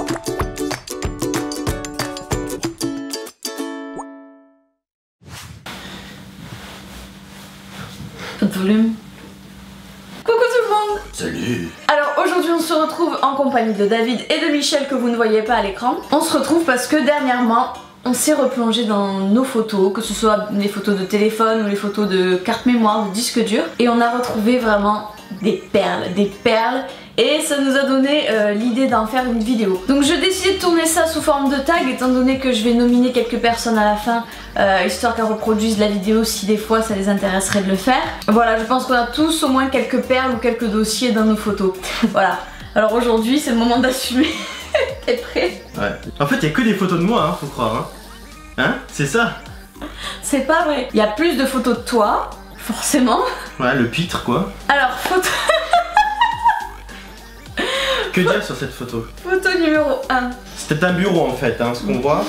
Pas de volume. Coucou tout le monde! Salut! Alors aujourd'hui on se retrouve en compagnie de David et de Michel que vous ne voyez pas à l'écran. On se retrouve parce que dernièrement on s'est replongé dans nos photos, que ce soit les photos de téléphone ou les photos de carte mémoire, de disque dur, et on a retrouvé vraiment des perles, et ça nous a donné l'idée d'en faire une vidéo. Donc je décidé de tourner ça sous forme de tag, étant donné que je vais nominer quelques personnes à la fin, histoire qu'elles reproduisent la vidéo si des fois ça les intéresserait de le faire. Voilà, je pense qu'on a tous au moins quelques perles ou quelques dossiers dans nos photos. Voilà, alors aujourd'hui c'est le moment d'assumer. T'es prêt? Ouais. En fait, il y a que des photos de moi, hein, faut croire. Hein, c'est ça? C'est pas vrai. Il y a plus de photos de toi, forcément. Ouais, le pitre, quoi. Alors, photo... Que dire sur cette photo? Photo numéro 1. C'était un bureau, en fait, hein, ce qu'on voit.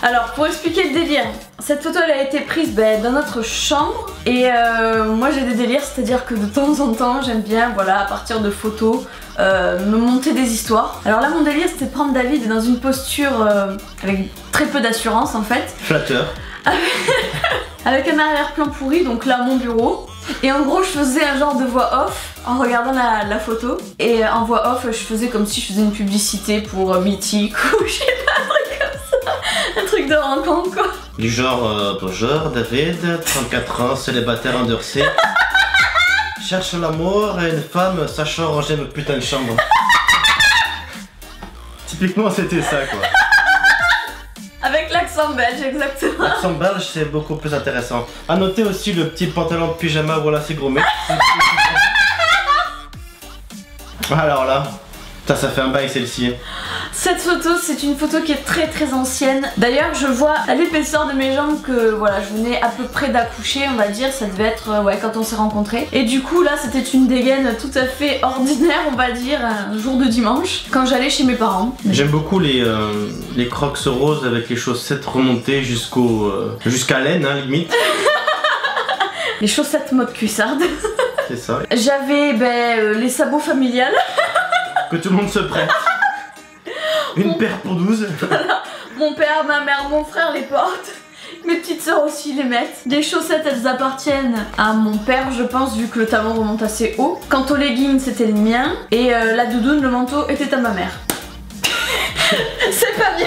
Alors, pour expliquer le délire, cette photo, elle a été prise dans notre chambre. Et moi, j'ai des délires, c'est-à-dire que de temps en temps, j'aime bien, voilà, à partir de photos, me monter des histoires. Alors là, mon délire, c'était de prendre David dans une posture avec très peu d'assurance, en fait. Flatteur. Avec un arrière-plan pourri, donc là, mon bureau. Et en gros, je faisais un genre de voix off en regardant la photo. Et en voix off, je faisais comme si je faisais une publicité pour Mythique ou je sais pas, un truc comme ça. Un truc de rencontre, quoi. Du genre, bonjour David, 34 ans, célibataire endurci. Cherche l'amour et une femme sachant ranger notre putain de chambre. Typiquement, c'était ça, quoi. Avec l'accent belge, exactement. L'accent belge, c'est beaucoup plus intéressant. A noter aussi le petit pantalon de pyjama, voilà, c'est gros mec. Alors là, ça fait un bail celle-ci. Cette photo, c'est une photo qui est très ancienne. D'ailleurs, je vois à l'épaisseur de mes jambes que voilà, je venais à peu près d'accoucher, on va dire. Ça devait être ouais, quand on s'est rencontrés. Et du coup, là, c'était une dégaine tout à fait ordinaire, on va dire, un jour de dimanche, quand j'allais chez mes parents. J'aime beaucoup les crocs roses avec les chaussettes remontées jusqu'à l'aine, hein, limite. Les chaussettes mode cuissarde. C'est ça. J'avais les sabots familiales. Que tout le monde se prête. Une paire pour 12. Voilà. Mon père, ma mère, mon frère les portent. Mes petites sœurs aussi les mettent. Les chaussettes, elles appartiennent à mon père, je pense, vu que le talon remonte assez haut. Quant aux leggings, c'était le mien. Et la doudoune, le manteau, était à ma mère. C'est pas mieux.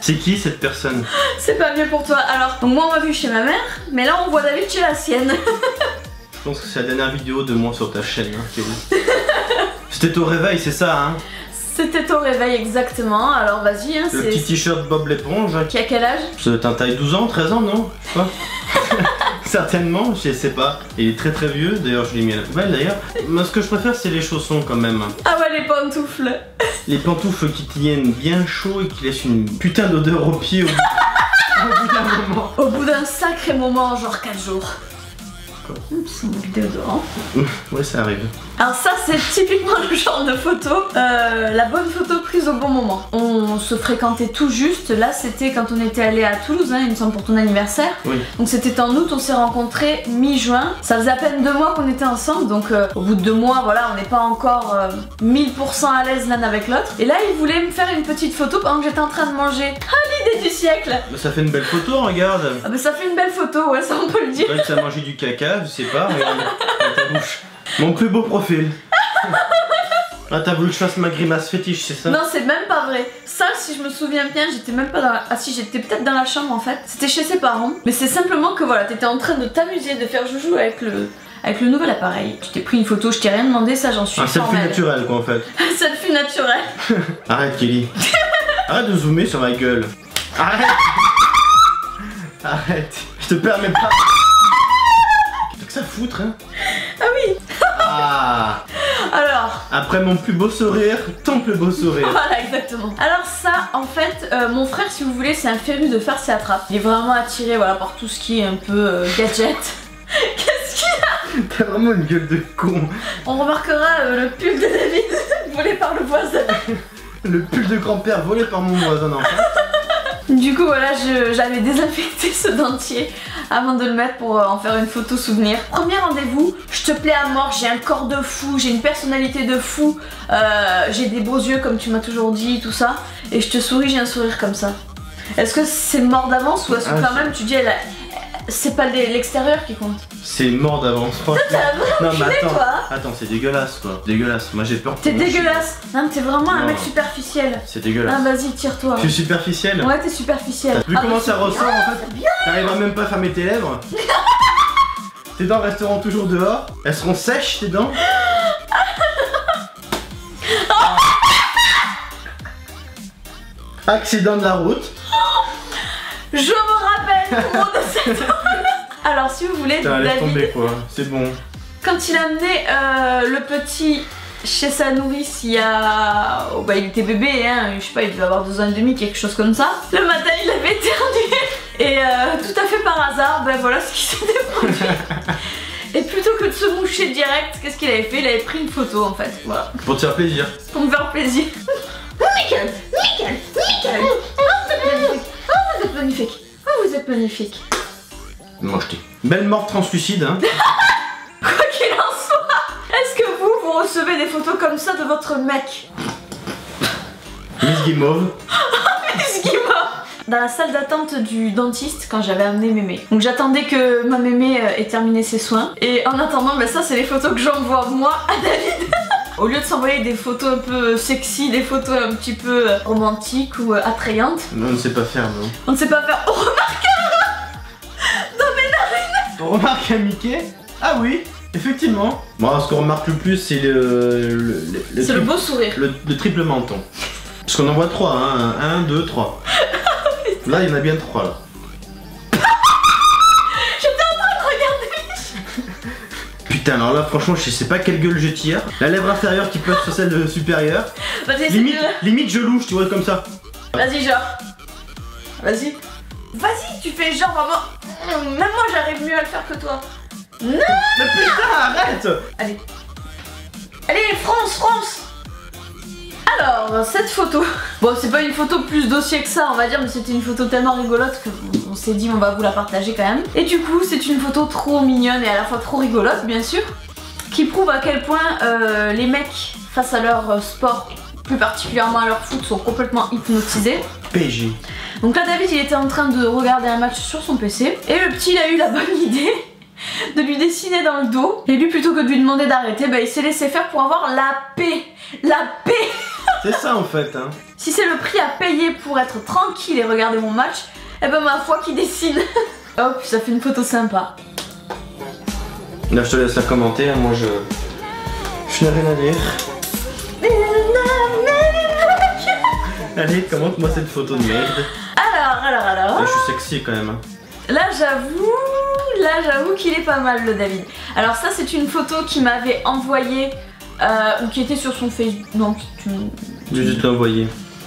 C'est qui cette personne? C'est pas mieux pour toi. Alors, donc moi on m'a vu chez ma mère, mais là on voit David chez la sienne. Je pense que c'est la dernière vidéo de moi sur ta chaîne, hein, Kelly. C'était au réveil, c'est ça, hein? C'était au réveil exactement, alors vas-y, hein, le petit t-shirt Bob l'éponge. Qui a quel âge? Ça doit être un taille 12 ans, 13 ans, non? Je sais pas. Certainement, je sais pas. Il est très vieux, d'ailleurs je l'ai mis à la poubelle d'ailleurs. Moi ce que je préfère c'est les chaussons quand même. Ah ouais, les pantoufles. Les pantoufles qui tiennent bien chaud et qui laissent une putain d'odeur aux pieds au bout d'un moment. Au bout d'un sacré moment, genre 4 jours. C'est mon déodorant. Ouais, ça arrive. Alors ça c'est typiquement le genre de photo, la bonne photo prise au bon moment. On se fréquentait tout juste, là c'était quand on était allé à Toulouse, hein, il me semble pour ton anniversaire. Oui. Donc c'était en août, on s'est rencontrés mi-juin. Ça faisait à peine 2 mois qu'on était ensemble, donc au bout de 2 mois, voilà, on n'est pas encore 1000% à l'aise l'un avec l'autre. Et là il voulait me faire une petite photo pendant que j'étais en train de manger. Ah, l'idée du siècle! Bah, ça fait une belle photo, regarde. Ah bah ça fait une belle photo, ouais, ça on peut le dire. Ouais, que ça a mangé du caca, je sais pas, regarde dans ta bouche. Mon plus beau profil. Ah, t'as voulu que je fasse ma grimace fétiche, c'est ça? Non, c'est même pas vrai. Ça, si je me souviens bien, j'étais même pas dans la... Ah si, j'étais peut-être dans la chambre en fait. C'était chez ses parents. Mais c'est simplement que voilà, t'étais en train de t'amuser, de faire joujou avec le nouvel appareil. Je t'ai pris une photo, je t'ai rien demandé, ça j'en suis un selfie formelle. naturel quoi en fait. Un selfie naturel. Arrête Kelly. Arrête de zoomer sur ma gueule. Arrête. Arrête. Je te permets pas. Qu'est-ce que ça foutre hein? Ah oui. Ah. Alors. Après mon plus beau sourire, ton plus beau sourire. Voilà, exactement. Alors ça, en fait, mon frère, si vous voulez, c'est un féru de farce et attrape. Il est vraiment attiré, voilà, par tout ce qui est un peu gadget. Qu'est-ce qu'il y a? T'as vraiment une gueule de con. On remarquera le pull de David volé par le voisin. Le pull de grand-père volé par mon voisin en fait. Du coup voilà, j'avais désinfecté ce dentier avant de le mettre pour en faire une photo souvenir. Premier rendez-vous, je te plais à mort, j'ai un corps de fou, j'ai une personnalité de fou, j'ai des beaux yeux comme tu m'as toujours dit, tout ça, et je te souris, j'ai un sourire comme ça. Est-ce que c'est mort d'avance ou est-ce que quand même tu dis c'est pas l'extérieur qui compte? C'est mort d'avance, franchement. Non mais attends, toi. attends, c'est dégueulasse quoi. Dégueulasse, moi j'ai peur. T'es dégueulasse. Non mais t'es vraiment un mec superficiel. C'est dégueulasse. Ah vas-y, tire-toi. Tu es superficiel? Ouais, t'es superficiel. T'as vu comment ça ressort en fait? T'arriveras même pas à fermer tes lèvres. Tes dents resteront toujours dehors. Elles seront sèches tes dents. Accident de la route. Je me rappelle comment de cette Alors si vous voulez, laisse tomber quoi, c'est bon. Quand il a amené le petit chez sa nourrice, il y a... Oh, bah il était bébé, hein, je sais pas, il devait avoir 2 ans et demi, quelque chose comme ça. Le matin il avait éternué et tout à fait par hasard, ben voilà ce qui s'était produit. Et plutôt que de se moucher direct, qu'est-ce qu'il avait fait? Il avait pris une photo en fait, voilà. Pour te faire plaisir. Pour me faire plaisir. Nickel, nickel, nickel. Oh, vous êtes magnifique. Oh, vous êtes magnifique. Mocheté. Belle mort translucide, hein. Quoi qu'il en soit, est-ce que vous recevez des photos comme ça de votre mec? Miss Guimauve. Miss Guimauve. Dans la salle d'attente du dentiste quand j'avais amené mémé. Donc j'attendais que ma mémé ait terminé ses soins. Et en attendant, ben ça c'est les photos que j'envoie moi à David. Au lieu de s'envoyer des photos un peu sexy, des photos un petit peu romantiques ou attrayantes. Non, on ne sait pas faire, non. On ne sait pas faire. Oh, remarque dans mes narines. On remarque un Mickey? Ah oui, effectivement. Bon, ce qu'on remarque le plus, c'est c'est le beau sourire. Le triple menton. Parce qu'on en voit 3, hein. 1, 2, 3. Là, il y en a bien 3 là. J'étais en train de regarder. Putain, alors là, franchement, je sais pas quelle gueule je tire. La lèvre inférieure qui pèse sur celle supérieure. Vas-y, limite, je louche, tu vois, comme ça. Vas-y, genre. Vas-y. Vas-y, tu fais genre vraiment. Même moi, j'arrive mieux à le faire que toi. Non. Mais putain, arrête. Allez. Allez, France. Alors, cette photo. Bon, c'est pas une photo plus dossier que ça, on va dire, mais c'était une photo tellement rigolote qu'on s'est dit on va vous la partager quand même. Et du coup, c'est une photo trop mignonne et à la fois trop rigolote, bien sûr, qui prouve à quel point les mecs, face à leur sport, plus particulièrement à leur foot, sont complètement hypnotisés. PG. Donc là, David, il était en train de regarder un match sur son PC, et le petit, il a eu la bonne idée de lui dessiner dans le dos. Et lui, plutôt que de lui demander d'arrêter, bah, il s'est laissé faire pour avoir la paix. La paix. C'est ça en fait, hein. Si c'est le prix à payer pour être tranquille et regarder mon match, eh ben ma foi qui dessine. Hop, ça fait une photo sympa. Là je te laisse la commenter, hein. Moi je n'ai rien à dire. Allez, commente-moi cette photo de merde. Alors. Là, je suis sexy quand même, hein. Là j'avoue qu'il est pas mal le David. Alors ça c'est une photo qu'il m'avait envoyée ou qui était sur son Facebook. Non, Je vais te l'envoyer.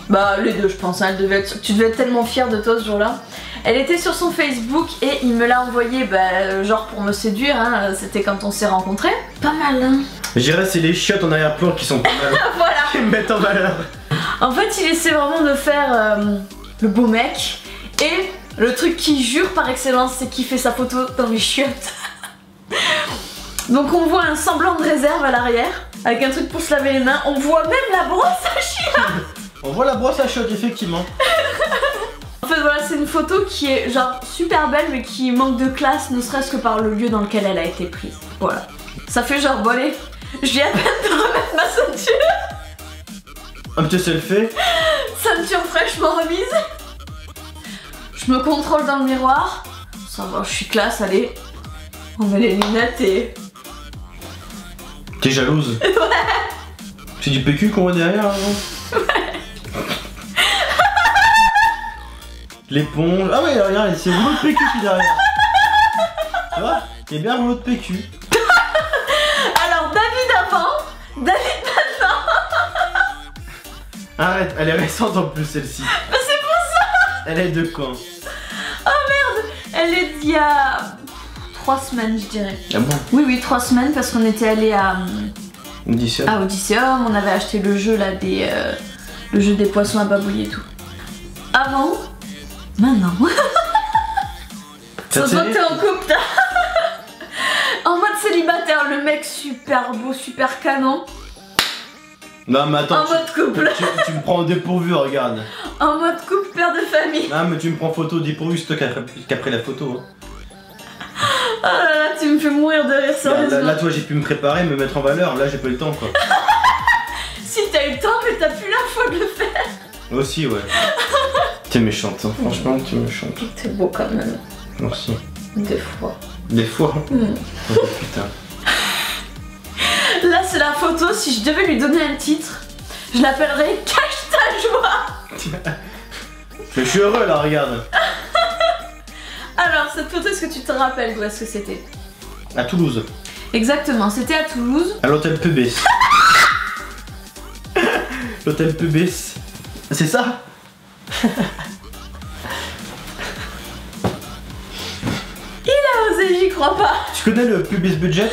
Bah les deux je pense, hein. Tu devais être tellement fière de toi ce jour-là. Elle était sur son Facebook et il me l'a envoyée bah, genre pour me séduire, hein. C'était quand on s'est rencontrés. Pas mal, hein. Je dirais c'est les chiottes en arrière-plan qui sont pas mal. Voilà. Qui me mettent en valeur. En fait il essaie vraiment de faire le beau mec. Et le truc qu'il jure par excellence, c'est qu'il fait sa photo dans les chiottes. Donc on voit un semblant de réserve à l'arrière, avec un truc pour se laver les mains. On voit même la brosse à chiottes. On voit la brosse à chiottes, effectivement. En fait voilà, c'est une photo qui est genre super belle, mais qui manque de classe, ne serait-ce que par le lieu dans lequel elle a été prise. Voilà. Ça fait genre, bon allez, je viens à peine de remettre ma ceinture. Un petit selfie. Ceinture fraîchement remise. Je me contrôle dans le miroir. Ça va, je suis classe, allez. On met les lunettes et... T'es jalouse? Ouais. C'est du PQ qu'on voit derrière, hein? Ouais. L'éponge... Ah ouais, regarde, c'est le rouleau de PQ qui est derrière. Tu vois? Il y a bien un rouleau de PQ. Alors, David avant, David maintenant. Arrête, elle est récente en plus celle-ci. Mais c'est pour ça. Elle est de quand? Oh merde. Elle est d'il y a 3 semaines, je dirais. Ah bon? Oui, 3 semaines parce qu'on était allé à Odysseum. on avait acheté le jeu là le jeu des poissons à babouiller et tout. Avant, maintenant. Ça se voit que t'es en couple, en mode célibataire, le mec super beau, super canon. Non mais attends, en mode couple. Tu me prends au dépourvu, regarde. En mode couple, père de famille. Non mais tu me prends photo au dépourvu, c'est toi qui as pris la photo. Hein. Oh là là, tu me fais mourir de rire, sérieusement. Là toi j'ai pu me préparer, me mettre en valeur, là j'ai pas eu le temps quoi. Si t'as eu le temps, mais t'as plus la foi de le faire. Aussi ouais. T'es méchante, hein. Franchement t'es méchante. T'es beau quand même. Merci. Des fois. Des fois. Oh putain. Là c'est la photo, si je devais lui donner un titre, je l'appellerais Cache ta joie. Je suis heureux là, regarde. Alors cette photo, est-ce que tu te rappelles d'où est-ce que c'était? À Toulouse. Exactement, c'était à Toulouse. À l'hôtel Pubis. L'hôtel Pubis. C'est ça? Il a osé, j'y crois pas. Tu connais le Pubis Budget?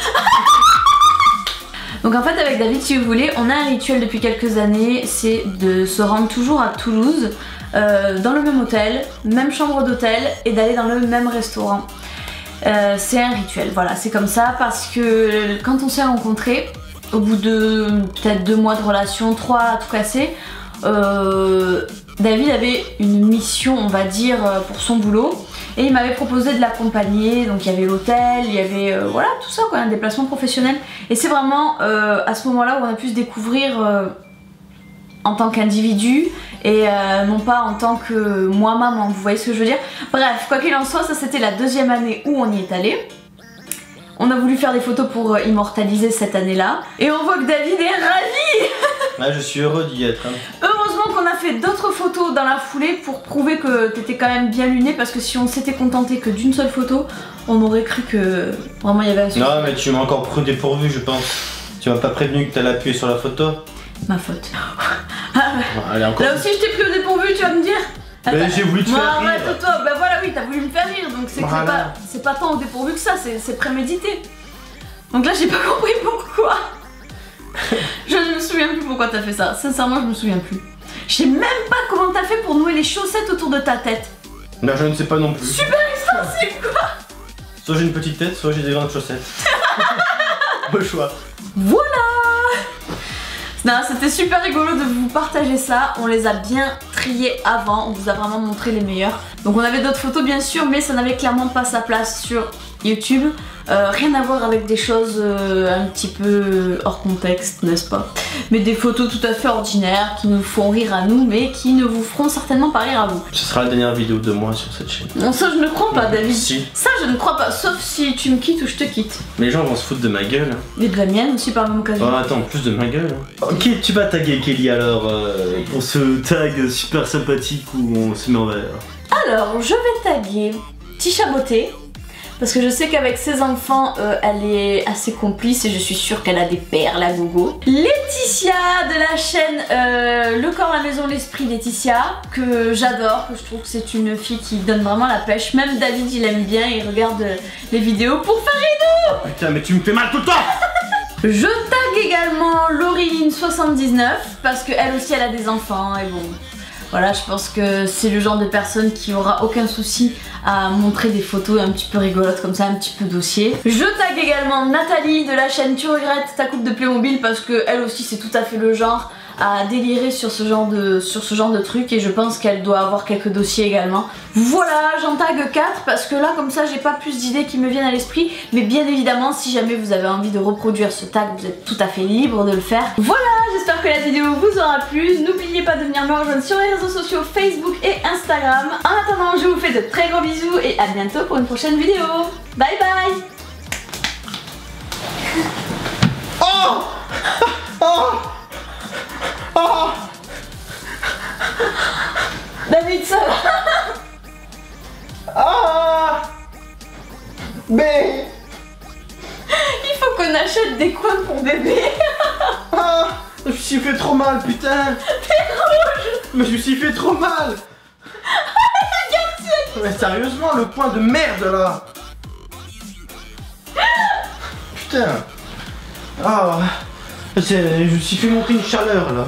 Donc en fait avec David, si vous voulez, on a un rituel depuis quelques années, c'est de se rendre toujours à Toulouse, dans le même hôtel, même chambre d'hôtel, et d'aller dans le même restaurant. C'est un rituel, voilà, c'est comme ça, parce que quand on s'est rencontrés, au bout de peut-être 2 mois de relation, 3 à tout casser, David avait une mission, on va dire, pour son boulot. Et il m'avait proposé de l'accompagner, donc il y avait l'hôtel, il y avait voilà tout ça quoi, un déplacement professionnel. Et c'est vraiment à ce moment-là où on a pu se découvrir en tant qu'individu et non pas en tant que moi maman, vous voyez ce que je veux dire. Bref, quoi qu'il en soit, ça c'était la 2e année où on y est allé. On a voulu faire des photos pour immortaliser cette année-là. Et on voit que David est ravi. Ouais, je suis heureux d'y être. Hein. Heureusement qu'on a fait d'autres photos dans la foulée pour prouver que t'étais quand même bien luné, parce que si on s'était contenté que d'une seule photo, on aurait cru que vraiment il y avait un souci. Non mais tu m'as encore pris au dépourvu je pense. Tu m'as pas prévenu que t'allais appuyer sur la photo. Ma faute. Allez, encore. Là aussi je t'ai pris au dépourvu, tu vas me dire. Mais j'ai voulu te faire rire. Arrête-toi, bah voilà, oui, t'as voulu me faire rire, donc c'est que voilà. c'est pas tant au dépourvu que ça, c'est prémédité. Donc là j'ai pas compris pourquoi. Je ne me souviens plus pourquoi t'as fait ça, sincèrement je me souviens plus. Je sais même pas comment t'as fait pour nouer les chaussettes autour de ta tête. Non, je ne sais pas non plus. Super extensive quoi. Soit j'ai une petite tête, soit j'ai des grandes chaussettes. Au choix. Voilà. Non, c'était super rigolo de vous partager ça, on les a bien triés avant, on vous a vraiment montré les meilleurs. Donc on avait d'autres photos bien sûr, mais ça n'avait clairement pas sa place sur YouTube. Rien à voir avec des choses un petit peu hors contexte, n'est-ce pas? Mais des photos tout à fait ordinaires qui nous font rire à nous, mais qui ne vous feront certainement pas rire à vous. Ce sera la dernière vidéo de moi sur cette chaîne. Non, ça je ne crois pas, David. Si. Ça je ne crois pas, sauf si tu me quittes ou je te quitte. Mais les gens vont se foutre de ma gueule. Et de la mienne aussi par la même occasion. Oh, attends, plus de ma gueule. Ok, tu vas taguer Kelly alors pour ce tag super sympathique où on se met en valeur. Alors, je vais taguer Tisha Beauté. Parce que je sais qu'avec ses enfants, elle est assez complice et je suis sûre qu'elle a des perles à gogo. Laetitia de la chaîne Le Corps, la Maison, l'Esprit Laetitia, que j'adore, que je trouve que c'est une fille qui donne vraiment la pêche. Même David il aime bien, il regarde les vidéos pour faire rideau. Oh, putain mais tu me fais mal tout le temps. Je tag également Laureline79 parce qu'elle aussi elle a des enfants et bon... Voilà, je pense que c'est le genre de personne qui aura aucun souci à montrer des photos un petit peu rigolotes comme ça, un petit peu dossier. Je tag également Nathalie de la chaîne Tu regrettes ta coupe de Playmobil parce que elle aussi c'est tout à fait le genre à délirer sur ce genre de truc et je pense qu'elle doit avoir quelques dossiers également. Voilà, j'en tag 4 parce que là comme ça j'ai pas plus d'idées qui me viennent à l'esprit, mais bien évidemment si jamais vous avez envie de reproduire ce tag vous êtes tout à fait libre de le faire. Voilà, j'espère que la vidéo vous aura plu, n'oubliez pas de venir me rejoindre sur les réseaux sociaux Facebook et Instagram. En attendant je vous fais de très gros bisous et à bientôt pour une prochaine vidéo. Bye bye. Oh oh oh. David, ça va? Ah mais il faut qu'on achète des coins pour bébé. ah, je me suis fait trop mal, putain. T'es rouge. Mais je me suis fait trop mal. Mais sérieusement, le coin de merde là. Putain. Ah, je me suis fait monter une chaleur là.